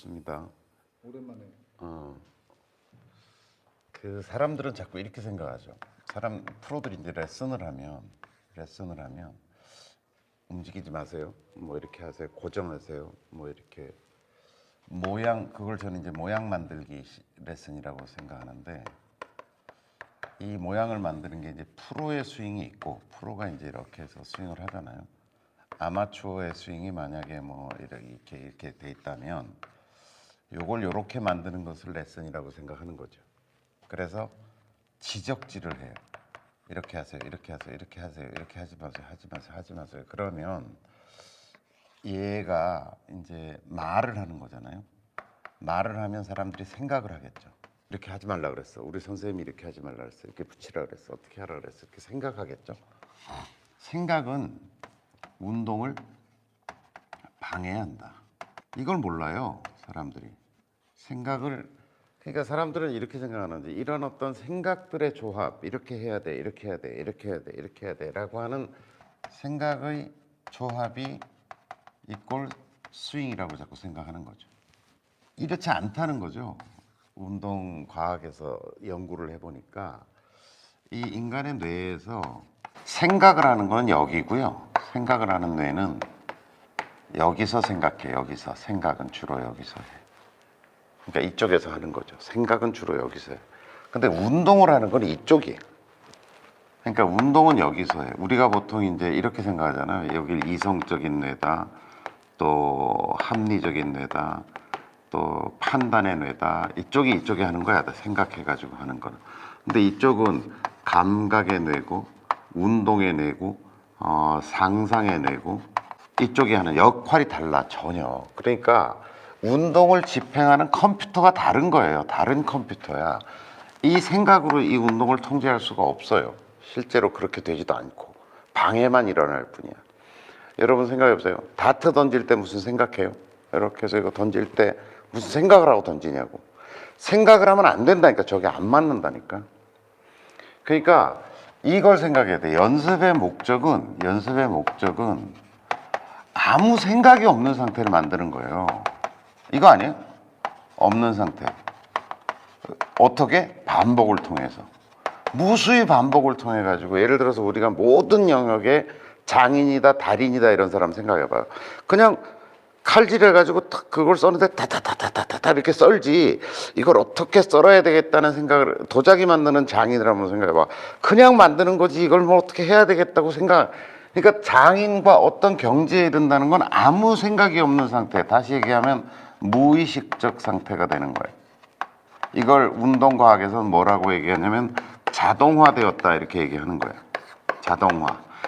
좋습니다. 오랜만에. 그 사람들은 자꾸 이렇게 생각하죠. 프로들이 이제 레슨을 하면 움직이지 마세요. 뭐 이렇게 하세요. 고정하세요. 뭐 이렇게 모양, 그걸 저는 이제 모양 만들기 레슨이라고 생각하는데, 이 모양을 만드는 게 이제 프로의 스윙이 있고, 프로가 이제 이렇게 해서 스윙을 하잖아요. 아마추어의 스윙이 만약에 뭐 이렇게 돼 있다면 요걸 요렇게 만드는 것을 레슨이라고 생각하는 거죠. 그래서 지적질을 해요. 이렇게 하세요, 이렇게 하세요, 이렇게 하세요, 이렇게 하지 마세요, 하지 마세요, 하지 마세요. 그러면 얘가 이제 말을 하는 거잖아요. 말을 하면 사람들이 생각을 하겠죠. 이렇게 하지 말라 그랬어. 우리 선생님이 이렇게 하지 말라 그랬어. 이렇게 붙이라 그랬어. 어떻게 하라 그랬어. 이렇게 생각하겠죠. 생각은 운동을 방해한다. 이걸 몰라요, 사람들이. 그러니까 사람들은 이렇게 생각하는데, 이런 어떤 생각들의 조합, 이렇게 해야 돼, 이렇게 해야 돼, 이렇게 해야 돼, 이렇게 해야 돼 라고 하는 생각의 조합이 이꼴 스윙이라고 자꾸 생각하는 거죠. 이렇지 않다는 거죠. 운동 과학에서 연구를 해보니까 이 인간의 뇌에서 생각을 하는 건 여기고요. 생각을 하는 뇌는 여기서 생각해. 여기서. 생각은 주로 여기서 해. 그러니까 이쪽에서 하는 거죠. 생각은 주로 여기서 해. 근데 운동을 하는 건 이쪽이에요. 그러니까 운동은 여기서 해. 우리가 보통 이제 이렇게 생각하잖아요. 여기 이성적인 뇌다, 또 합리적인 뇌다, 또 판단의 뇌다. 이쪽에 하는 거야. 생각해가지고 하는 거는. 근데 이쪽은 감각의 뇌고, 운동의 뇌고, 상상의 뇌고, 이쪽이 하는 역할이 달라, 전혀. 그러니까 운동을 집행하는 컴퓨터가 다른 거예요. 다른 컴퓨터야. 이 생각으로 이 운동을 통제할 수가 없어요. 실제로 그렇게 되지도 않고 방해만 일어날 뿐이야. 여러분 생각해 보세요. 다트 던질 때 무슨 생각해요? 이렇게 해서 이거 던질 때 무슨 생각을 하고 던지냐고. 생각을 하면 안 된다니까. 저게 안 맞는다니까. 그러니까 이걸 생각해야 돼. 연습의 목적은 아무 생각이 없는 상태를 만드는 거예요. 이거 아니에요? 없는 상태. 어떻게? 반복을 통해서. 무수히 반복을 통해 가지고, 예를 들어서 우리가 모든 영역에 장인이다, 달인이다 이런 사람 생각해봐요. 그냥 칼질해 가지고 그걸 써는데 다다다다다다 이렇게 썰지, 이걸 어떻게 썰어야 되겠다는 생각을, 도자기 만드는 장인을 한번 생각해봐. 그냥 만드는 거지 이걸 뭐 어떻게 해야 되겠다고 생각. 그러니까 장인과 어떤 경지에 이른다는 건 아무 생각이 없는 상태, 다시 얘기하면 무의식적 상태가 되는 거예요. 이걸 운동과학에서는 뭐라고 얘기하냐면 자동화되었다 이렇게 얘기하는 거예요. 자동화.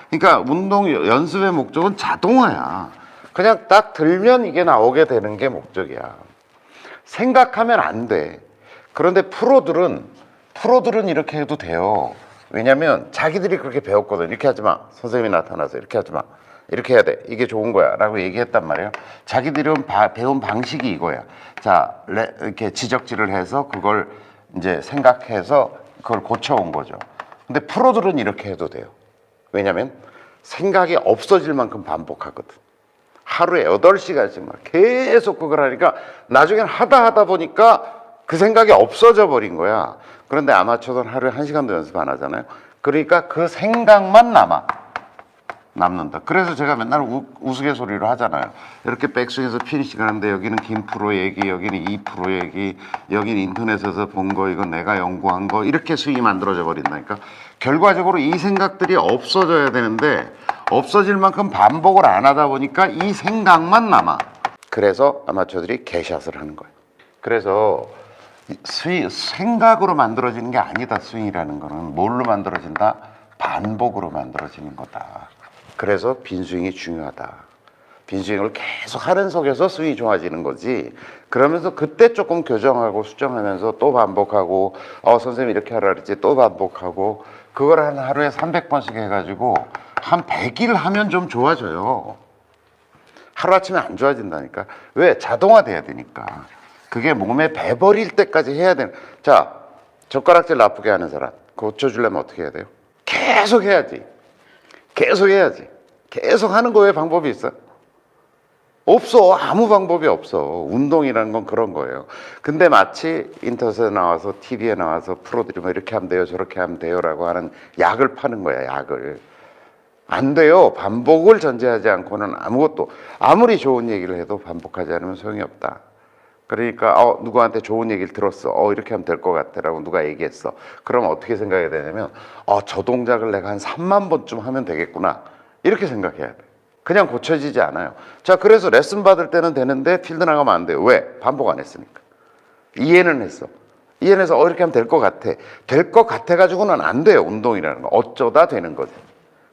그러니까 운동 연습의 목적은 자동화야. 그냥 딱 들면 이게 나오게 되는 게 목적이야. 생각하면 안 돼. 그런데 프로들은 이렇게 해도 돼요. 왜냐면 자기들이 그렇게 배웠거든. 이렇게 하지 마. 선생님이 나타나서 이렇게 하지 마. 이렇게 해야 돼. 이게 좋은 거야. 라고 얘기했단 말이에요. 자기들이 배운 방식이 이거야. 자, 이렇게 지적질을 해서 그걸 이제 생각해서 그걸 고쳐온 거죠. 근데 프로들은 이렇게 해도 돼요. 왜냐면 생각이 없어질 만큼 반복하거든. 하루에 8시간씩 막 계속 그걸 하니까 나중엔 하다 보니까 그 생각이 없어져 버린 거야. 그런데 아마추어는 하루에 1시간도 연습 안 하잖아요. 그러니까 그 생각만 남는다. 그래서 제가 맨날 우스갯소리로 하잖아요. 이렇게 백스윙에서 피니시 가는데 여기는 김 프로 얘기, 여기는 이 프로 얘기, 여기는 인터넷에서 본 거, 이건 내가 연구한 거, 이렇게 스윙이 만들어져 버린다니까. 결과적으로 이 생각들이 없어져야 되는데 없어질 만큼 반복을 안 하다 보니까 이 생각만 남아. 그래서 아마추어들이 개샷을 하는 거예요. 그래서 생각으로 만들어지는 게 아니다. 스윙이라는 거는 뭘로 만들어진다? 반복으로 만들어지는 거다. 그래서 빈스윙이 중요하다. 빈스윙을 계속 하는 속에서 스윙이 좋아지는 거지. 그러면서 그때 조금 교정하고 수정하면서 또 반복하고, 선생님이 이렇게 하라 그랬지, 또 반복하고, 그걸 한 하루에 300번씩 해가지고 한 100일 하면 좀 좋아져요. 하루아침에 안 좋아진다니까. 왜? 자동화돼야 되니까. 그게 몸에 배버릴 때까지 해야 되는. 자, 젓가락질 나쁘게 하는 사람 고쳐주려면 어떻게 해야 돼요? 계속 해야지. 계속 하는 거에 방법이 있어. 없어. 아무 방법이 없어. 운동이라는 건 그런 거예요. 근데 마치 인터넷에 나와서 TV에 나와서 프로들이 뭐 이렇게 하면 돼요 저렇게 하면 돼요라고 하는 약을 파는 거야. 약을. 안 돼요. 반복을 전제하지 않고는 아무것도, 아무리 좋은 얘기를 해도 반복하지 않으면 소용이 없다. 그러니까 누구한테 좋은 얘기를 들었어. 이렇게 하면 될 것 같아라고 누가 얘기했어. 그럼 어떻게 생각해야 되냐면 저 동작을 내가 한 3만 번쯤 하면 되겠구나. 이렇게 생각해야 돼. 그냥 고쳐지지 않아요. 자, 그래서 레슨 받을 때는 되는데 필드 나가면 안 돼요. 왜? 반복 안 했으니까. 이해는 했어. 이해는 해서 이렇게 하면 될 것 같아. 될 것 같아 가지고는 안 돼요. 운동이라는 거. 어쩌다 되는 거지.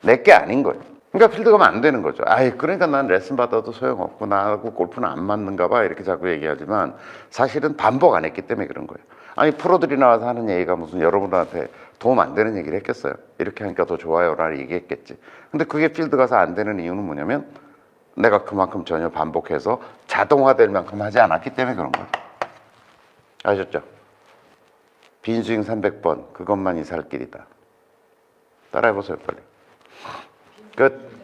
내게 아닌 거예요. 그러니까 필드 가면 안 되는 거죠. 그러니까 난 레슨 받아도 소용없고 나하고 골프는 안 맞는가 봐 이렇게 자꾸 얘기하지만 사실은 반복 안 했기 때문에 그런 거예요. 아니 프로들이 나와서 하는 얘기가 무슨 여러분들한테 도움 안 되는 얘기를 했겠어요. 이렇게 하니까 더 좋아요 라는 얘기했겠지. 근데 그게 필드 가서 안 되는 이유는 뭐냐면 내가 그만큼 전혀 반복해서 자동화될 만큼 하지 않았기 때문에 그런 거예요. 아셨죠? 빈스윙 300번 그것만이 살 길이다. 따라해보세요 빨리. 끝.